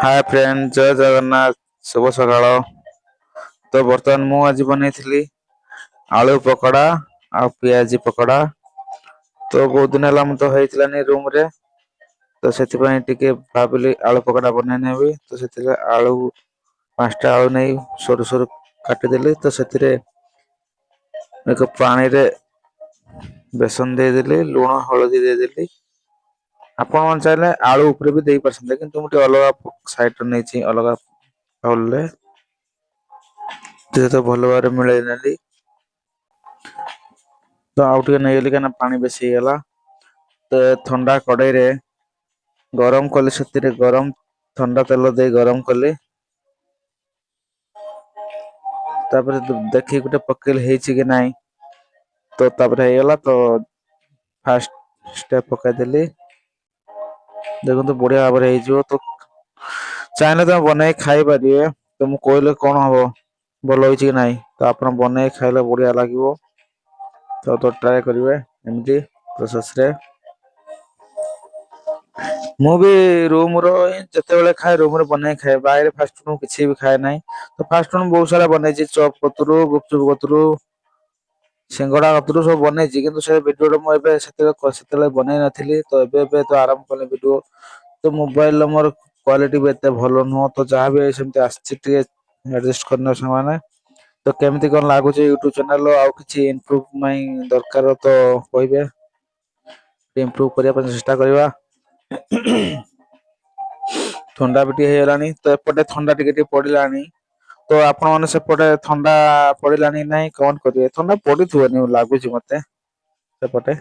Hi friend, जय जगन्नाथ। शुभ सकाଳ। तो ବର୍ତ୍ତମାନ ମୁଁ ଆଜି ବନେଇଥିଲି ଆଳୁ ପକୋଡା ଆଉ ପିଆଜି ପକୋଡା। ତ ବହୁତ ଦିନ ହେଲା ମୁଁ ତ ହେଇଥିଲାନି ରୁମ ରେ, ତ ସେଥିପାଇଁ ଟିକେ ଭାବିଲି ଆଳୁ ପକୋଡା ବନେଇ ନେବି। ତ ସେଥିରେ ଆଳୁ 5ଟା ଆଳୁ ନେଇ ସରୁ ସରୁ କାଟିଦେଲି। ତ ସେଥିରେ ଏକ ପାଣିରେ ବେସନ ଦେଇଦେଲି, ଲୁଣ ହଳଦୀ ଦେଇଦେଲି। ଆପଣ ଚାହିଁଲେ ଆଳୁ ଉପରେ ବି ଦେଇ ପାରିଥାନ୍ତେ, କିନ୍ତୁ ମୁଁ ଟିକେ ଅଲଗା ସାଇଡରେ ନେଇଛି, ଅଲଗା ଚାଉଳରେ ଯେହେତୁ ଭଲ ଭାବରେ ମିଳେଇ ନେଲି। ତ ଆଉ ଟିକେ ନେଇଗଲି କାହିଁକିନା ପାଣି ବେଶୀ ହେଇଗଲା। ତ ଥଣ୍ଡା କଡେଇରେ ଗରମ କଲି, ସେଥିରେ ଗରମ ଥଣ୍ଡା ତେଲ ଦେଇ ଗରମ କଲି। ତାପରେ ଦେଖିକି ଗୋଟେ ପକେଇଲି ହେଇଛି କି ନାଇଁ। ତ ତାପରେ ହେଇଗଲା। ତ ଫାଷ୍ଟ ଷ୍ଟେପ ପକେଇଦେଲି। ଦେଖନ୍ତୁ ବଢିଆ ଭାବରେ ହେଇଯିବ। ତ ଚାହିଁଲେ ତମେ ବନେଇକି ଖାଇ ପାରିବେ। ତ ମୁଁ କହିଲେ କଣ ହବ, ଭଲ ହେଇଛି କି ନାଇଁ। ତ ଆପଣ ବନେଇ ଖାଇଲେ ବଢିଆ ଲାଗିବ। ତ ଟ୍ରାଏ କରିବେ ଏମିତି ପ୍ରୋସେସରେ। ମୁଁ ବି ରୁମ ର ଯେତେବେଳେ ଖାଏ ରୁମ ରେ ବନେଇ ଖାଏ, ବାହାରେ ଫାଷ୍ଟ ଫୁଡ କିଛି ବି ଖାଏ ନାହିଁ। ତ ଫାଷ୍ଟ ଫୁଡ ବହୁତ ସାରା ବନେଇଛି, ଚପ କତରୁ ଗୁପଚୁପ କତରୁ ସିଙ୍ଗଡା କତରୁ ସବୁ ବନେଇଛି। କିନ୍ତୁ ସେ ଭିଡିଓ ମୁଁ ଏବେ ସେତେବେଳେ ବନେଇ ନଥିଲି। ତ ଏବେ ତ ଆରମ୍ଭ କଲେ ଭିଡିଓ। ତ ମୋବାଇଲର ମୋର କ୍ୱାଲିଟି ବି ଏତେ ଭଲ ନୁହଁ। ତ ଯାହାବି ସେମିତି ଆସିଛି, ଟିକେ ଆଡଜଷ୍ଟ କରିନେବେ ସାଙ୍ଗମାନେ। ତ କେମିତି କଣ ଲାଗୁଛି ୟୁଟ୍ୟୁବ ଚ୍ୟାନେଲ, ଆଉ କିଛି ଇମ୍ପ୍ରୁଭ ପାଇଁ ଦରକାର ତ କହିବେ। ଇମ୍ପ୍ରୁଭ କରିବା ପାଇଁ ଚେଷ୍ଟା କରିବା। ଥଣ୍ଡା ବି ଟିକେ ହେଇଗଲାଣି, ତ ଏପଟେ ଥଣ୍ଡା ଟିକେ ଟିକେ ପଡିଲାଣି। ତ ଆପଣ ମାନେ ସେପଟେ ଥଣ୍ଡା ପଡିଲାଣି ନାଇଁ କଣ କରିବେ? ଥଣ୍ଡା ପଡିଥିବନି ଲାଗୁଛି ମତେ ସେପଟେ।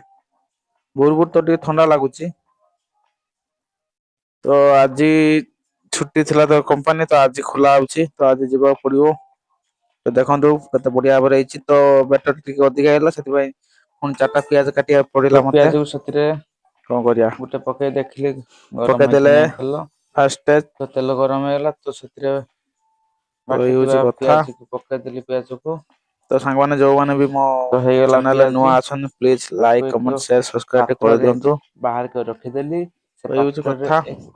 ଭୁରୁ ଭୁରୁ ତ ଟିକେ ଥଣ୍ଡା ଲାଗୁଛି। ତ ଆଜି ଛୁଟି ଥିଲା ତ କମ୍ପାନୀ, ତ ଆଜି ଖୋଲା ହଉଛି। ତ ଆଜି ଯିବାକୁ ପଡିବ। ତ ଦେଖନ୍ତୁ କେତେ ବଢିଆ ଭାବରେ ହେଇଛି। ତ ବେଟର ଟିକେ ଅଧିକା ହେଇଗଲା, ସେଥିପାଇଁ ପୁଣି 4ଟା ପିଆଜ କାଟିବାକୁ ପଡିଲା ମତେ। ପିଆଜକୁ ସେଥିରେ କଣ କରିବା, ଗୋଟେ ପକେଇ ଦେଖିଲି ଗରମ ହେଇଛି ପକେଇଦେଲେ ନାଇଁ ତେଲ। ଫାଷ୍ଟ ତ ତେଲ ଗରମ ହେଇଗଲା, ତ ସେଥିରେ ତ ଏଇ ହଉଛି ବାକିଥିବା କଥା। ପିଆଜକୁ ପକେଇଦେଲି ପିଆଜକୁ। ତ ସାଙ୍ଗମାନେ ଯୋଉମାନେ ବି ମୋ ତ ହେଇଗଲା ଚ୍ୟାନେଲରେ ନୂଆ ପିଆଜି। ଅଛନ୍ତି, ପ୍ଲିଜ ଲାଇକ୍ ତାକୁ କମେଣ୍ଟ ଏକ ସେୟାର ସବସ୍କ୍ରାଇବ ଟିକେ ପାତ୍ରରେ କରିଦିଅନ୍ତୁ। ବାହାର କରି ରଖିଦେଲି। ତ ସେ ଏଇ ହଉଛି ପାତ୍ରରେ କଥା। ଏକ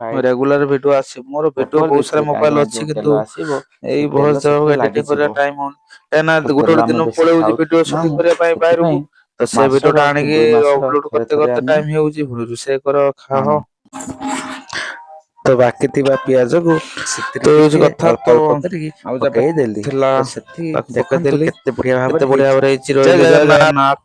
ସାଇଡ ରେଗୁଲାର ଭିଡିଓ ଆସିବ, ମୋର ଭିଡିଓ ପେପର ବହୁତ ସାରା ଦେଇଥିଲି, କାହିଁକି ମୋବାଇଲ ନା ଅଛି, ଯୋଉ କିନ୍ତୁ ତେଲ ଆସିବ ଏଇ ସେ ଭଏସ ତେଲ ଦେବାକୁ ସେଥିରେ ଏଡିଟିଂ କରିବା ଲାଗିଯିବ। ଟାଇମ ହଉନି। କାହିଁକିନା ତ ଗୋଟେ ତେଲ ଗୋଟେ ଆମେ ଦିନ ବେଶୀ ପଳଉଛି ଭିଡିଓ ଖାଉ ସୁଟିଂ ନାହିଁ, କରିବା ପାଇଁ ବାହାରକୁ। ସେଥିପାଇଁ ତ ସେ ଭିଡିଓ ଟା ମାସକ କି ଆଣିକି 2 ମାସର ଅପଲୋଡ ଥରେ କରତେ ଥରେ କରତେ ଆମେ ଟାଇମ ହେଇଯାଉଛି, ପୁଣି ରୋଷେଇ କର ଆଣୁ। ଖାଅ। ତ ବାକି ଥିବା ପିଆଜକୁ ସେଥିରେ ତ ହଉଛି ଟିକେ କଥା। ଅଳ୍ପ ତ ଅଳ୍ପ କରିକି ଆଉ ଯାକ ପକେଇଦେଲି। ଥିଲା ତ ସେଠି ତାକୁ ଦେଖନ୍ତୁ ପକେଇଦେଲି। କେତେ ବଢିଆ କେତେ ବଢିଆ ଭାବରେ ହେଇଛି। ଜୟ ରହିଲି, ଜୟ ଜଗନ୍ନାଥ। ଜଗନ୍ନାଥ।